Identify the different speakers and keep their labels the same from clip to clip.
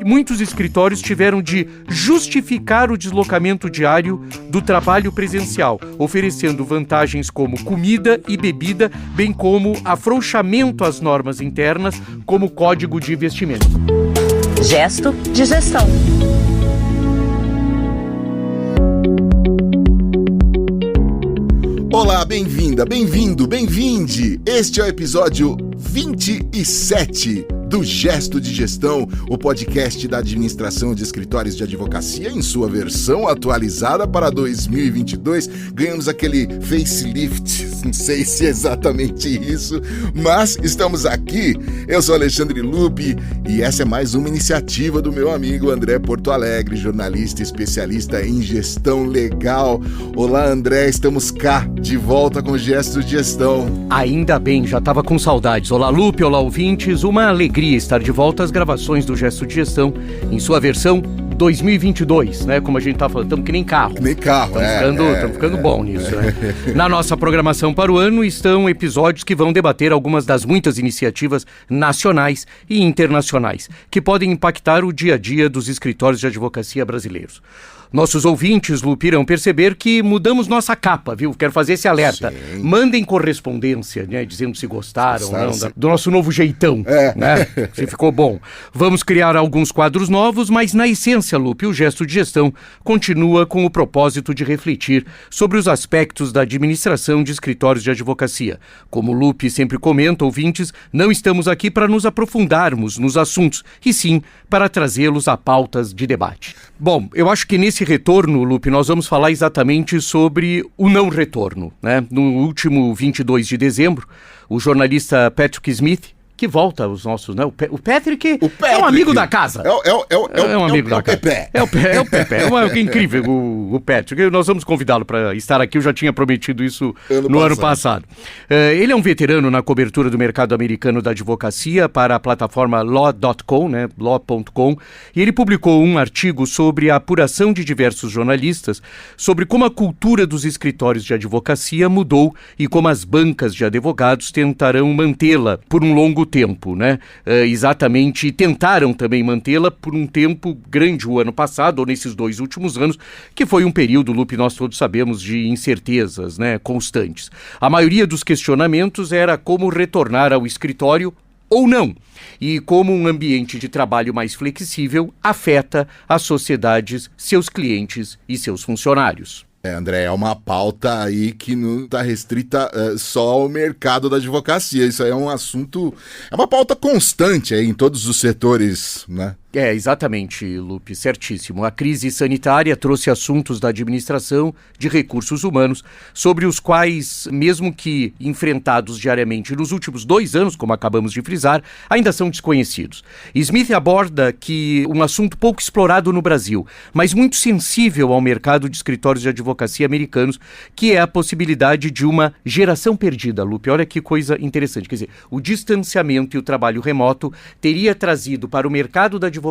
Speaker 1: muitos escritórios tiveram de justificar o deslocamento diário do trabalho presencial, oferecendo vantagens como comida e bebida, bem como afrouxamento às normas internas, como código de investimento.
Speaker 2: Gesto de gestão.
Speaker 3: Olá, bem-vinda, bem-vindo, bem-vinde! Este é o episódio 27 do Gesto de Gestão, o podcast da administração de escritórios de advocacia em sua versão atualizada para 2022. Ganhamos aquele facelift, não sei se é exatamente isso, mas estamos aqui. Eu sou Alexandre Lupi e essa é mais uma iniciativa do meu amigo André Porto Alegre, jornalista especialista em gestão legal. Olá, André, estamos cá de volta com o Gesto de Gestão.
Speaker 1: Ainda bem, já estava com saudades. Olá, Lupe, olá, ouvintes, uma alegria estar de volta às gravações do Gesto de Gestão em sua versão 2022, né? Como a gente tá falando, estamos que nem carro.
Speaker 3: Nem carro,
Speaker 1: Estamos ficando bom nisso, né? Na nossa programação para o ano estão episódios que vão debater algumas das muitas iniciativas nacionais e internacionais que podem impactar o dia a dia dos escritórios de advocacia brasileiros. Nossos ouvintes, Lupe, irão perceber que mudamos nossa capa, viu? Quero fazer esse alerta. Sim. Mandem correspondência, né? Dizendo se gostaram ou não, do nosso novo jeitão, né? Se ficou bom. Vamos criar alguns quadros novos, mas na essência, Lupe, o Gesto de Gestão continua com o propósito de refletir sobre os aspectos da administração de escritórios de advocacia. Como o Lupe sempre comenta, ouvintes, não estamos aqui para nos aprofundarmos nos assuntos, e sim para trazê-los a pautas de debate. Bom, eu acho que nesse retorno, Lupe, nós vamos falar exatamente sobre o não retorno, né? No último 22 de dezembro, o jornalista Patrick Smith, que volta aos nossos, né? O Patrick é um amigo da casa.
Speaker 3: É um amigo da casa.
Speaker 1: É o Pepe. É incrível o Patrick. Nós vamos convidá-lo para estar aqui. Eu já tinha prometido isso no ano passado. Ele é um veterano na cobertura do mercado americano da advocacia para a plataforma Law.com, né? Law.com. E ele publicou um artigo sobre a apuração de diversos jornalistas sobre como a cultura dos escritórios de advocacia mudou e como as bancas de advogados tentarão mantê-la por um longo tempo, né? Exatamente, tentaram também mantê-la por um tempo grande o ano passado, ou nesses 2 últimos anos, que foi um período, Lupe, nós todos sabemos, de incertezas, né, constantes. A maioria dos questionamentos era como retornar ao escritório ou não, e como um ambiente de trabalho mais flexível afeta as sociedades, seus clientes e seus funcionários.
Speaker 3: André, é uma pauta aí que não está restrita só ao mercado da advocacia. Isso aí é um assunto, é uma pauta constante aí em todos os setores, né?
Speaker 1: Exatamente, Lupe, certíssimo. A crise sanitária trouxe assuntos da administração de recursos humanos, sobre os quais, mesmo que enfrentados diariamente nos últimos 2 anos, como acabamos de frisar, ainda são desconhecidos. Smith aborda que um assunto pouco explorado no Brasil, mas muito sensível ao mercado de escritórios de advocacia americanos, que é a possibilidade de uma geração perdida, Lupe. Olha que coisa interessante. Quer dizer, o distanciamento e o trabalho remoto teria trazido para o mercado da advocacia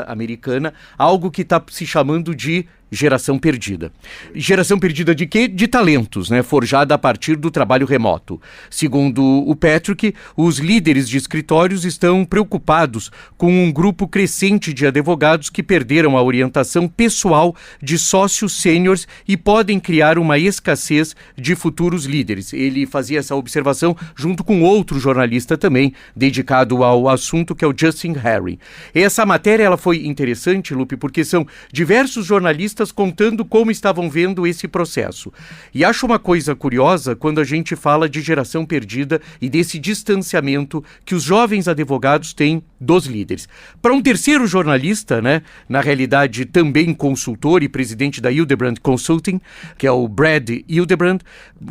Speaker 1: americana algo que está se chamando de geração perdida. Geração perdida de quê? De talentos, né? Forjada a partir do trabalho remoto. Segundo o Patrick, os líderes de escritórios estão preocupados com um grupo crescente de advogados que perderam a orientação pessoal de sócios sêniores e podem criar uma escassez de futuros líderes. Ele fazia essa observação junto com outro jornalista também, dedicado ao assunto, que é o Justin Herring. Essa matéria ela foi interessante, Lupe, porque são diversos jornalistas contando como estavam vendo esse processo. E acho uma coisa curiosa quando a gente fala de geração perdida e desse distanciamento que os jovens advogados têm dos líderes. Para um terceiro jornalista, né, na realidade também consultor e presidente da Hildebrand Consulting, que é o Brad Hildebrand,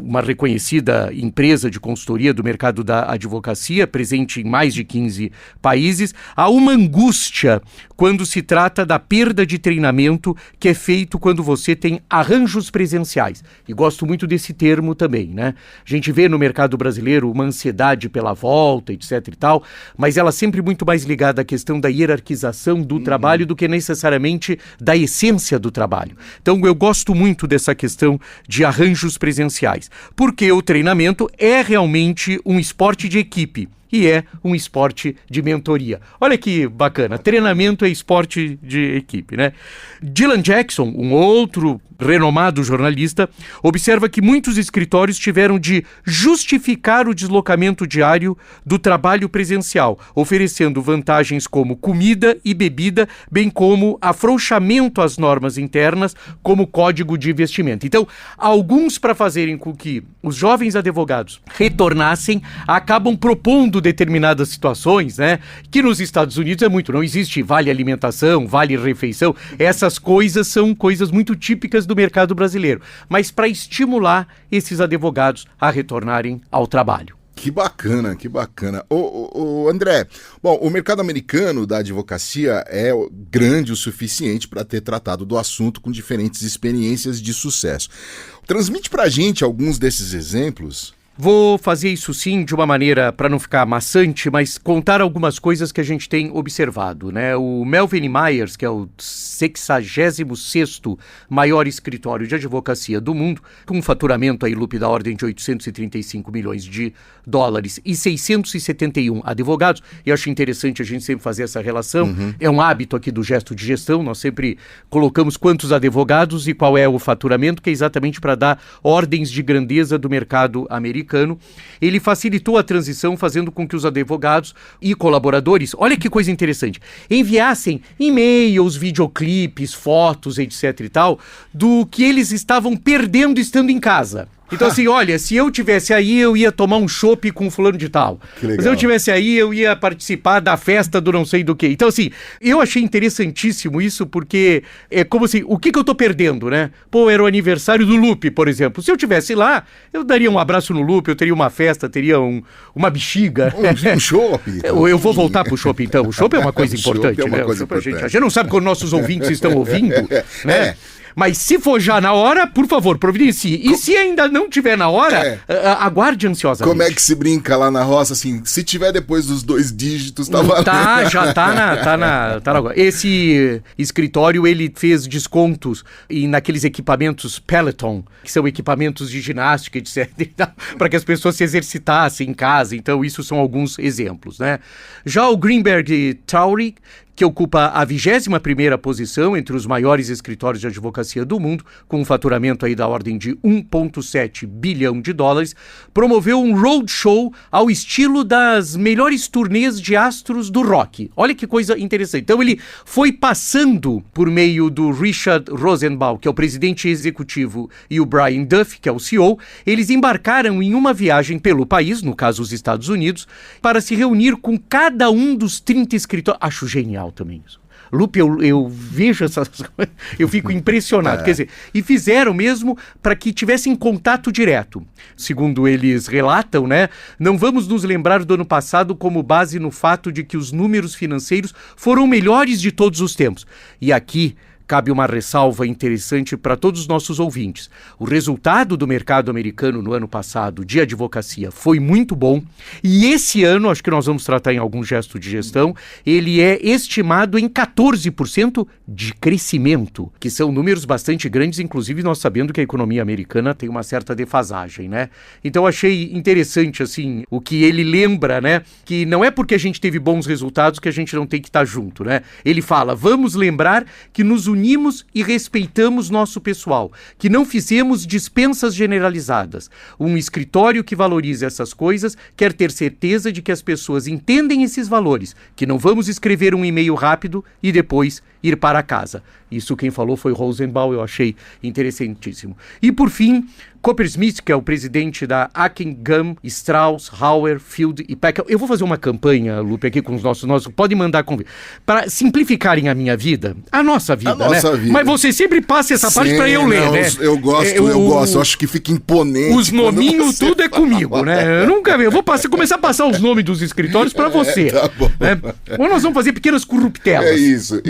Speaker 1: uma reconhecida empresa de consultoria do mercado da advocacia, presente em mais de 15 países, há uma angústia quando se trata da perda de treinamento que é feito quando você tem arranjos presenciais. E gosto muito desse termo também, né? A gente vê no mercado brasileiro uma ansiedade pela volta, etc e tal, mas ela sempre muito mais ligada à questão da hierarquização do trabalho do que necessariamente da essência do trabalho. Então eu gosto muito dessa questão de arranjos presenciais, porque o treinamento é realmente um esporte de equipe. e é um esporte de mentoria. Olha que bacana, treinamento é esporte de equipe, né? Dylan Jackson, um outro renomado jornalista, observa que muitos escritórios tiveram de justificar o deslocamento diário do trabalho presencial, oferecendo vantagens como comida e bebida, bem como afrouxamento às normas internas, como código de investimento. Então, alguns, para fazerem com que os jovens advogados retornassem, acabam propondo determinadas situações, né? Que nos Estados Unidos é muito, não existe vale alimentação, vale refeição, essas coisas são coisas muito típicas do mercado brasileiro, mas para estimular esses advogados a retornarem ao trabalho.
Speaker 3: Que bacana, que bacana. André, bom, o mercado americano da advocacia é grande o suficiente para ter tratado do assunto com diferentes experiências de sucesso. Transmite para a gente alguns desses exemplos.
Speaker 1: Vou fazer isso sim de uma maneira para não ficar maçante, mas contar algumas coisas que a gente tem observado, né? O Melvin Myers, que é o 66º maior escritório de advocacia do mundo, com um faturamento aí, Lupe, da ordem de 835 milhões de dólares e 671 advogados, e eu acho interessante a gente sempre fazer essa relação, é um hábito aqui do Gesto de Gestão, nós sempre colocamos quantos advogados e qual é o faturamento, que é exatamente para dar ordens de grandeza do mercado americano. Ele facilitou a transição, fazendo com que os advogados e colaboradores, olha que coisa interessante, enviassem e-mails, videoclipes, fotos, etc e tal, do que eles estavam perdendo estando em casa. Então assim, olha, se eu tivesse aí, eu ia tomar um chopp com fulano de tal. Se eu tivesse aí, eu ia participar da festa do não sei do que. Então assim, eu achei interessantíssimo isso, porque é como assim, o que eu tô perdendo, né? Pô, era o aniversário do Lupe, por exemplo. Se eu tivesse lá, eu daria um abraço no Lupe, eu teria uma festa, teria uma bexiga.
Speaker 3: Um chopp.
Speaker 1: Eu vou voltar pro chopp então. O chopp é uma coisa importante,
Speaker 3: é uma
Speaker 1: né?
Speaker 3: coisa importante.
Speaker 1: A gente não sabe quando nossos ouvintes estão ouvindo, né? Mas se for já na hora, por favor, providencie. E se ainda não tiver na hora, aguarde ansiosamente.
Speaker 3: Como é que se brinca lá na roça, assim, se tiver depois dos 2 dígitos, tá valendo.
Speaker 1: Já tá na Esse escritório, ele fez descontos naqueles equipamentos Peloton, que são equipamentos de ginástica, etc, para que as pessoas se exercitassem em casa. Então, isso são alguns exemplos, né? Já o Greenberg Traurig, que ocupa a 21ª posição entre os maiores escritórios de advocacia do mundo, com um faturamento aí da ordem de 1,7 bilhão de dólares, promoveu um roadshow ao estilo das melhores turnês de astros do rock. Olha que coisa interessante. Então ele foi passando por meio do Richard Rosenbaum, que é o presidente executivo, e o Brian Duffy, que é o CEO, eles embarcaram em uma viagem pelo país, no caso os Estados Unidos, para se reunir com cada um dos 30 escritórios. Acho genial também isso. Lupe, eu vejo essas coisas, eu fico impressionado. Quer dizer, e fizeram mesmo para que tivessem contato direto. Segundo eles relatam, né? Não vamos nos lembrar do ano passado como base no fato de que os números financeiros foram melhores de todos os tempos. E aqui cabe uma ressalva interessante para todos os nossos ouvintes. O resultado do mercado americano no ano passado de advocacia foi muito bom, e esse ano, acho que nós vamos tratar em algum gesto de gestão, ele é estimado em 14% de crescimento, que são números bastante grandes, inclusive nós sabendo que a economia americana tem uma certa defasagem, né? Então achei interessante, assim, o que ele lembra, né? Que não é porque a gente teve bons resultados que a gente não tem que estar junto, né? Ele fala, vamos lembrar que nos unimos e respeitamos nosso pessoal, que não fizemos dispensas generalizadas. Um escritório que valoriza essas coisas quer ter certeza de que as pessoas entendem esses valores, que não vamos escrever um e-mail rápido e depois ir para casa. Isso quem falou foi Rosenbaum, eu achei interessantíssimo. E por fim, Coppersmith, que é o presidente da Akin Gum, Strauss, Hauer, Field e Peckel. Eu vou fazer uma campanha, Lupe, aqui com os nossos podem mandar convite, para simplificarem a minha vida, a nossa vida, né?
Speaker 3: Vida.
Speaker 1: Mas você sempre passa essa parte para eu ler, né?
Speaker 3: Eu gosto, acho que fica imponente.
Speaker 1: Os nominhos, tudo é comigo, né? Eu nunca vi, eu vou começar a passar os nomes dos escritórios para você.
Speaker 3: Tá bom.
Speaker 1: Né? Ou nós vamos fazer pequenas corruptelas.
Speaker 3: É isso.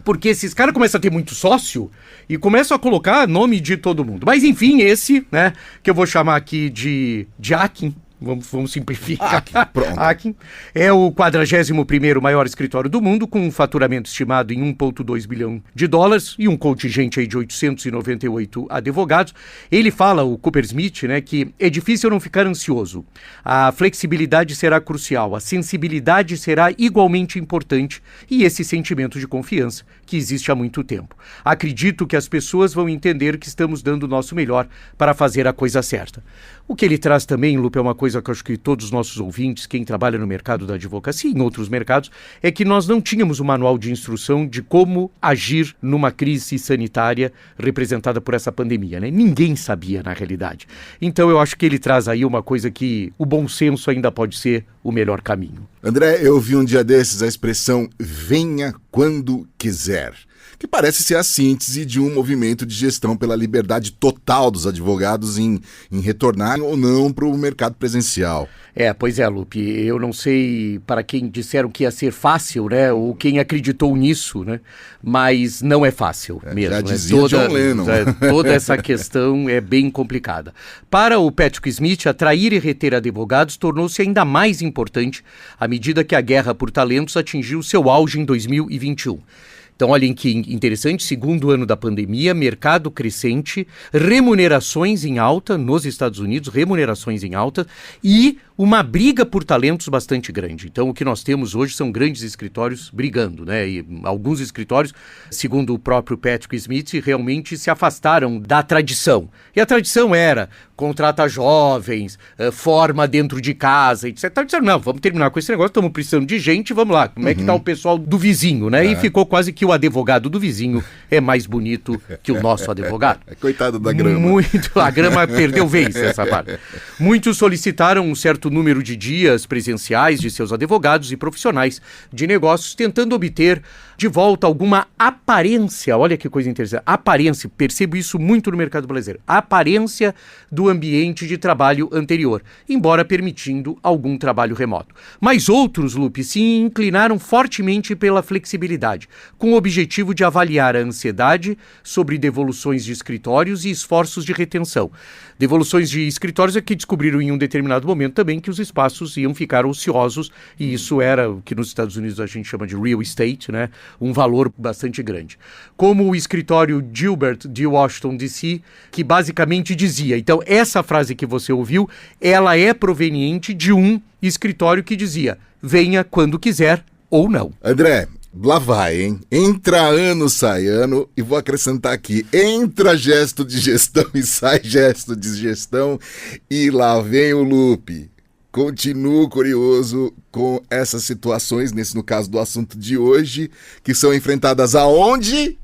Speaker 1: Porque esses caras começam a ter muito sócio e começam a colocar nome de todo mundo. Mas enfim, esse, né, que eu vou chamar aqui de Akin, Vamos simplificar.
Speaker 3: Pronto.
Speaker 1: Akin é o 41º maior escritório do mundo, com um faturamento estimado em 1,2 bilhão de dólares e um contingente aí de 898 advogados. Ele fala, o Cooper Smith, né, que é difícil não ficar ansioso. A flexibilidade será crucial, a sensibilidade será igualmente importante e esse sentimento de confiança que existe há muito tempo. Acredito que as pessoas vão entender que estamos dando o nosso melhor para fazer a coisa certa. O que ele traz também, Lupe, é uma coisa que eu acho que todos os nossos ouvintes, quem trabalha no mercado da advocacia e em outros mercados, é que nós não tínhamos um manual de instrução de como agir numa crise sanitária representada por essa pandemia, né? Ninguém sabia, na realidade. Então eu acho que ele traz aí uma coisa que o bom senso ainda pode ser o melhor caminho.
Speaker 3: André, eu vi um dia desses a expressão venha quando quiser, que parece ser a síntese de um movimento de gestão pela liberdade total dos advogados em retornar ou não para o mercado presencial.
Speaker 1: Pois é, Lupe, eu não sei para quem disseram que ia ser fácil, né, ou quem acreditou nisso, né, mas não é fácil mesmo.
Speaker 3: Já dizia John Lennon.
Speaker 1: Toda essa questão é bem complicada. Para o Patrick Smith, atrair e reter advogados tornou-se ainda mais importante à medida que a guerra por talentos atingiu seu auge em 2021. Então, olhem que interessante, segundo ano da pandemia, mercado crescente, remunerações em alta nos Estados Unidos, remunerações em alta e uma briga por talentos bastante grande. Então, o que nós temos hoje são grandes escritórios brigando, né? E alguns escritórios, segundo o próprio Patrick Smith, realmente se afastaram da tradição. E a tradição era contrata jovens, forma dentro de casa, etc. Então, disseram, não, vamos terminar com esse negócio, estamos precisando de gente, vamos lá. Como é que está o pessoal do vizinho, né? E ficou quase que o advogado do vizinho é mais bonito que o nosso advogado.
Speaker 3: Coitado da grama.
Speaker 1: A grama perdeu vez, essa parte. Muitos solicitaram um certo número de dias presenciais de seus advogados e profissionais de negócios, tentando obter de volta alguma aparência, olha que coisa interessante, aparência, percebo isso muito no mercado brasileiro, aparência do ambiente de trabalho anterior, embora permitindo algum trabalho remoto. Mas outros, Lupe, se inclinaram fortemente pela flexibilidade, com o objetivo de avaliar a ansiedade sobre devoluções de escritórios e esforços de retenção. Devoluções de escritórios é que descobriram em um determinado momento também que os espaços iam ficar ociosos e isso era o que nos Estados Unidos a gente chama de real estate, né? Um valor bastante grande. Como o escritório Gilbert de Washington, D.C., que basicamente dizia, então essa frase que você ouviu, ela é proveniente de um escritório que dizia, venha quando quiser ou não.
Speaker 3: André, lá vai, hein? Entra ano, sai ano, e vou acrescentar aqui, entra gesto de gestão e sai gesto de gestão, e lá vem o loop. Continuo curioso com essas situações, no caso do assunto de hoje, que são enfrentadas aonde?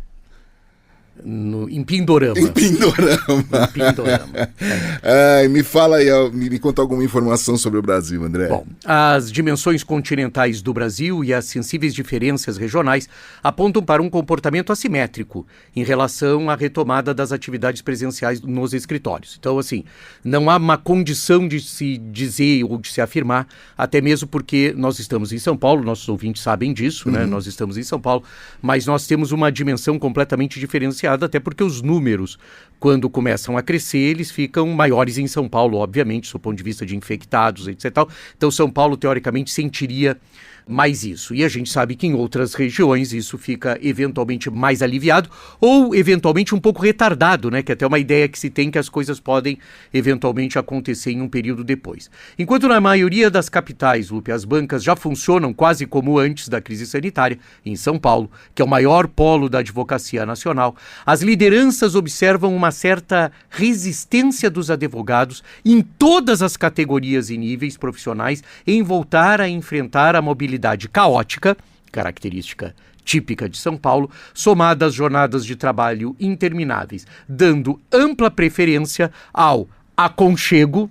Speaker 1: Em Pindorama.
Speaker 3: Em Pindorama. Me fala aí, me conta alguma informação sobre o Brasil, André.
Speaker 1: Bom, as dimensões continentais do Brasil e as sensíveis diferenças regionais apontam para um comportamento assimétrico em relação à retomada das atividades presenciais nos escritórios. Então, assim, não há uma condição de se dizer ou de se afirmar, até mesmo porque nós estamos em São Paulo, nossos ouvintes sabem disso, né? Nós estamos em São Paulo, mas nós temos uma dimensão completamente diferenciada, até porque os números, quando começam a crescer, eles ficam maiores em São Paulo, obviamente, do ponto de vista de infectados, etc. Então, São Paulo, teoricamente, sentiria mais isso. E a gente sabe que em outras regiões isso fica eventualmente mais aliviado ou eventualmente um pouco retardado, né? Que é até uma ideia que se tem que as coisas podem eventualmente acontecer em um período depois. Enquanto na maioria das capitais, Lupe, as bancas já funcionam quase como antes da crise sanitária, em São Paulo, que é o maior polo da advocacia nacional, as lideranças observam uma certa resistência dos advogados em todas as categorias e níveis profissionais em voltar a enfrentar a mobilidade caótica, característica típica de São Paulo, somada às jornadas de trabalho intermináveis, dando ampla preferência ao aconchego,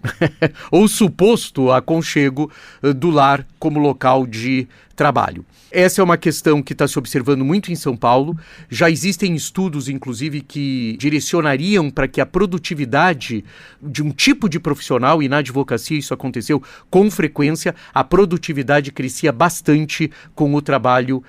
Speaker 1: ou suposto aconchego do lar como local de trabalho. Essa é uma questão que está se observando muito em São Paulo. Já existem estudos, inclusive, que direcionariam para que a produtividade de um tipo de profissional, e na advocacia isso aconteceu com frequência, a produtividade crescia bastante com o trabalho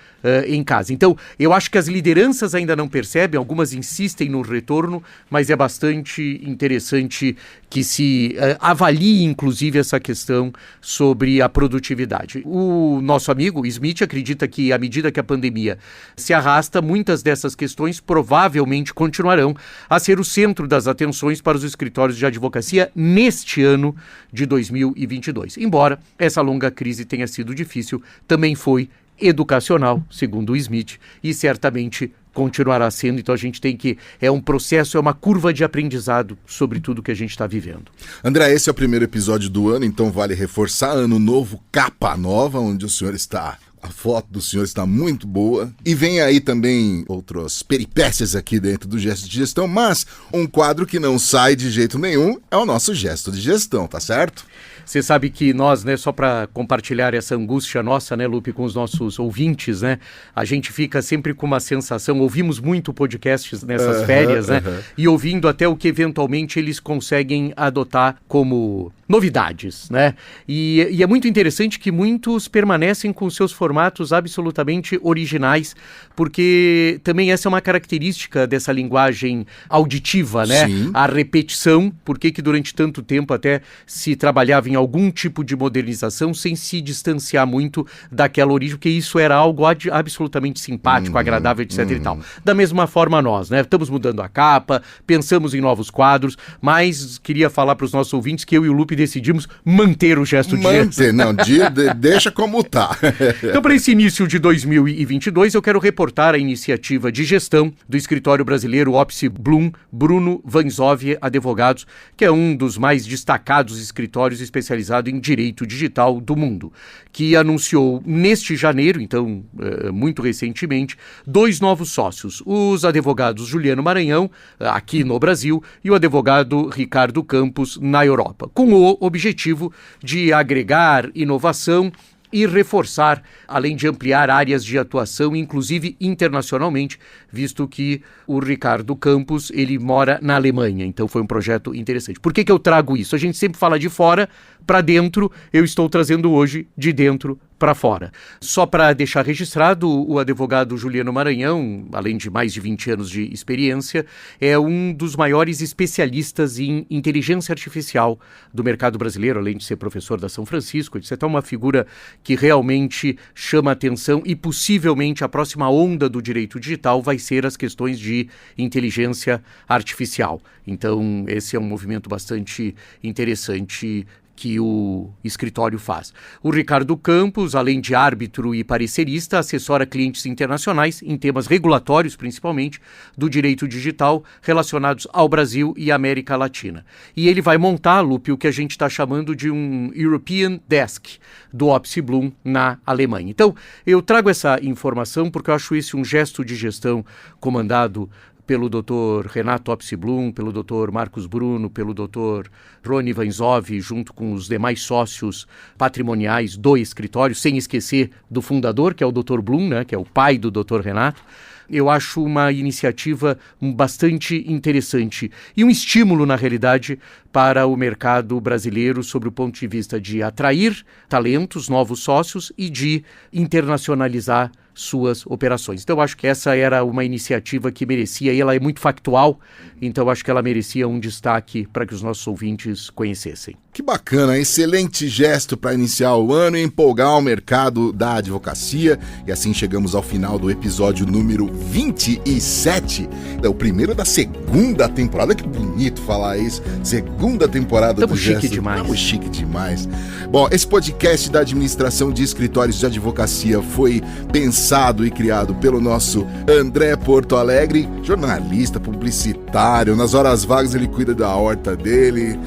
Speaker 1: em casa. Então, eu acho que as lideranças ainda não percebem, algumas insistem no retorno, mas é bastante interessante que se avalie, inclusive, essa questão sobre a produtividade. O nosso amigo Smith acredita que, à medida que a pandemia se arrasta, muitas dessas questões provavelmente continuarão a ser o centro das atenções para os escritórios de advocacia neste ano de 2022. Embora essa longa crise tenha sido difícil, também foi educacional, segundo o Smith, e certamente continuará sendo. Então a gente tem que... É um processo, é uma curva de aprendizado sobre tudo que a gente está vivendo.
Speaker 3: André, esse é o primeiro episódio do ano, então vale reforçar. Ano novo, capa nova, onde o senhor está... A foto do senhor está muito boa. E vem aí também outras peripécias aqui dentro do Gesto de Gestão, mas um quadro que não sai de jeito nenhum é o nosso Gesto de Gestão, tá certo?
Speaker 1: Você sabe que nós, né, só para compartilhar essa angústia nossa, né, Lupe, com os nossos ouvintes, né, a gente fica sempre com uma sensação, ouvimos muito podcasts nessas férias, né, e ouvindo até o que eventualmente eles conseguem adotar como novidades, né, e é muito interessante que muitos permanecem com seus formatos absolutamente originais, porque também essa é uma característica dessa linguagem auditiva, né,
Speaker 3: Sim.
Speaker 1: A repetição, porque que durante tanto tempo até se trabalhava em algum tipo de modernização sem se distanciar muito daquela origem, porque isso era algo absolutamente simpático, agradável, etc. e tal. Da mesma forma nós, né? Estamos mudando a capa, pensamos em novos quadros, mas queria falar para os nossos ouvintes que eu e o Lupe decidimos manter o Gesto de Gestão.
Speaker 3: Não, deixa como tá.
Speaker 1: Então, para esse início de 2022, eu quero reportar a iniciativa de gestão do escritório brasileiro Opsi Blum, Bruno Vanzove Advogados, que é um dos mais destacados escritórios especializados em direito digital do mundo, que anunciou neste janeiro, então muito recentemente, 2 novos sócios, os advogados Juliano Maranhão, aqui no Brasil, e o advogado Ricardo Campos, na Europa, com o objetivo de agregar inovação e reforçar, além de ampliar áreas de atuação, inclusive internacionalmente, visto que o Ricardo Campos, ele mora na Alemanha, então foi um projeto interessante. Por que eu trago isso? A gente sempre fala de fora para dentro, eu estou trazendo hoje de dentro para fora. Só para deixar registrado, o advogado Juliano Maranhão, além de mais de 20 anos de experiência, é um dos maiores especialistas em inteligência artificial do mercado brasileiro, além de ser professor da São Francisco, etc. É uma figura que realmente chama atenção e possivelmente a próxima onda do direito digital vai ser as questões de inteligência artificial. Então, esse é um movimento bastante interessante que o escritório faz. O Ricardo Campos, além de árbitro e parecerista, assessora clientes internacionais em temas regulatórios, principalmente, do direito digital relacionados ao Brasil e América Latina. E ele vai montar, Lupe, o que a gente está chamando de um European Desk do Opsi Blum na Alemanha. Então, eu trago essa informação porque eu acho esse um gesto de gestão comandado pelo Dr. Renato Opsi Blum, pelo Dr. Marcos Bruno, pelo Dr. Rony Vanzove, junto com os demais sócios patrimoniais do escritório, sem esquecer do fundador, que é o Dr. Blum, né, que é o pai do Dr. Renato. Eu acho uma iniciativa bastante interessante e um estímulo, na realidade, para o mercado brasileiro sob o ponto de vista de atrair talentos, novos sócios e de internacionalizar suas operações. Então, eu acho que essa era uma iniciativa que merecia, e ela é muito factual, então eu acho que ela merecia um destaque para que os nossos ouvintes conhecessem.
Speaker 3: Que bacana, excelente gesto para iniciar o ano e empolgar o mercado da advocacia. E assim chegamos ao final do episódio número 27, o primeiro da segunda temporada. Que bonito falar isso, segunda temporada do Gesto. Estamos chique demais. Bom, esse podcast da administração de escritórios de advocacia foi pensado e criado pelo nosso André Porto Alegre, jornalista, publicitário. Nas horas vagas ele cuida da horta dele.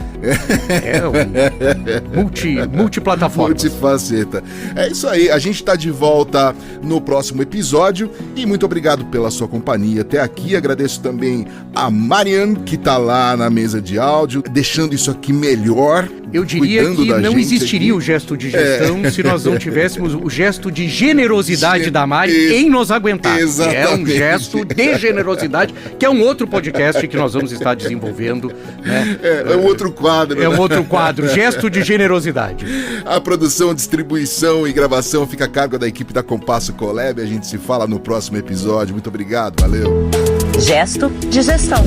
Speaker 1: Multiplataforma.
Speaker 3: Multifaceta. É isso aí, a gente tá de volta no próximo episódio e muito obrigado pela sua companhia até aqui. Agradeço também a Marianne, que tá lá na mesa de áudio, deixando isso aqui melhor.
Speaker 1: Eu diria
Speaker 3: cuidando
Speaker 1: que
Speaker 3: da
Speaker 1: não
Speaker 3: gente
Speaker 1: existiria
Speaker 3: aqui.
Speaker 1: o gesto de gestão se nós não tivéssemos o gesto de generosidade da Mari em nos aguentar.
Speaker 3: Exatamente.
Speaker 1: É um gesto de generosidade, que é um outro podcast que nós vamos estar desenvolvendo. Né?
Speaker 3: É um outro quadro.
Speaker 1: É um
Speaker 3: né?
Speaker 1: outro quadro, gesto de generosidade.
Speaker 3: A produção, distribuição e gravação fica a cargo da equipe da Compasso Colab. A gente se fala no próximo episódio. Muito obrigado, valeu.
Speaker 2: Gesto de gestão.